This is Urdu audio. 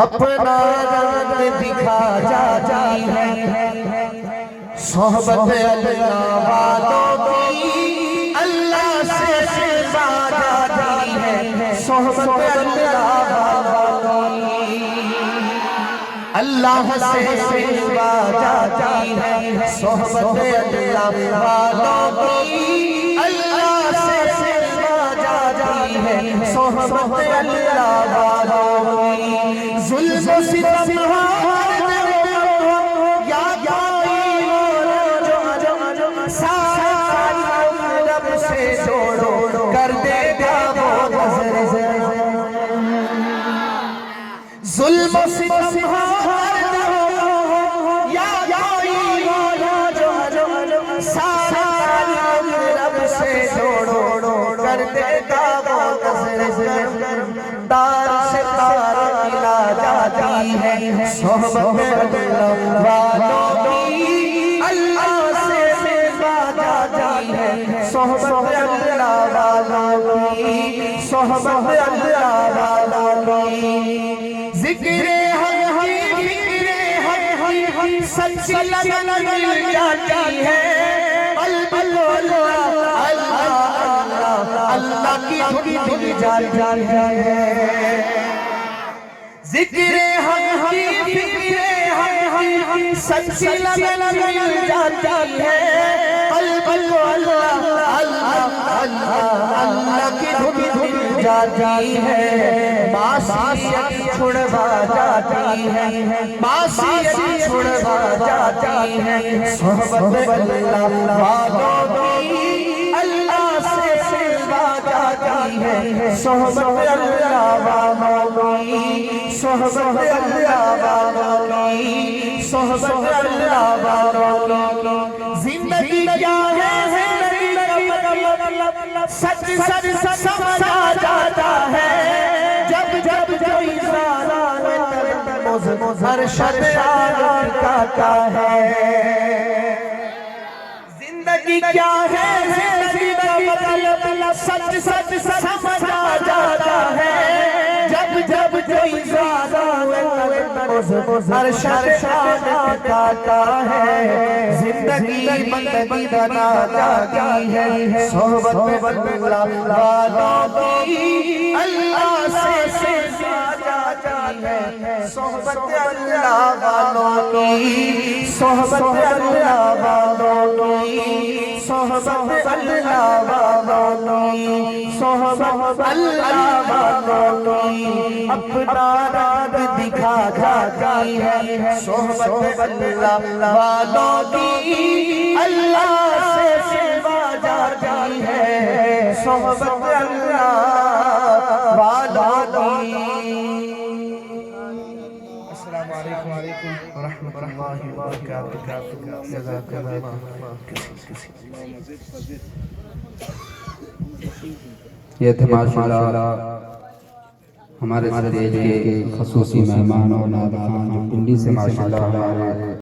اپنا رنگ دکھا جاتی ہے، صحبت اللہ والوں کی اللہ سے سزا جاتی ہے، صحبت اللہ والوں کی اللہ سے سزا جاتی ہے، صحبت اللہ والوں کی اللہ سے سزا جاتی ہے، صحبت اللہ والوں کی ظلم و ستم ظلم و ستم سارا رب سے جوڑو کر دے گا وہ نظر تار سے تار ملا جاتی ہے، صحبت اللہ والوں کی اللہ سے ملا جاتی ہے، صحبت اللہ والوں کی صحبت اللہ والوں کی ذکر حق سچی لگن مل جاتی ہے، قلب اللہ اللہ کی دھن مل جاتی ہے، ذکر حق سچی لگن مل جاتی ہے، قلب اللہ کی دھن مل جاتی ہے، معصیت چھڑوا جاتی ہے، معصیت چھڑوا جاتی ہے، صحبت اللہ والوں کی اللہ سے سلوا جاتی ہے، صحبت اللہ والوں کی صحبت اللہ والوں کی صحبت اللہ والوں کی زندگی کیا ہے، سچ سچ سمجھ جاتا ہے، جب کوئی ہر شب کرتا ہے، زندگی کیا ہے، زندگی کا مطلب سچ سچ سمجھ جاتا ہے، جب کوئی ہر شب کرتا ہے، زندگی بندگی بنا جاتی ہے، صحبت اللہ والوں کی اللہ سے سزا جاتی ہے، صحبت اللہ والوں کی صحبت اللہ والوں کی صحبت اللہ والوں کی صحبت اللہ والوں کی اپنا رنگ دکھا جاتی ہے، صحبت اللہ والوں کی اللہ سے سزا جاتی ہے، صحبت اللہ والوں کی۔ السلام علیکم ورحمۃ اللہ وبرکاتہ۔ جزاک اللہ۔ یہ تھے ماشاءاللہ ہمارے اسٹیج کے خصوصی مہمان اور نعت خوان جو پنڈی سے ماشاءاللہ ہمارے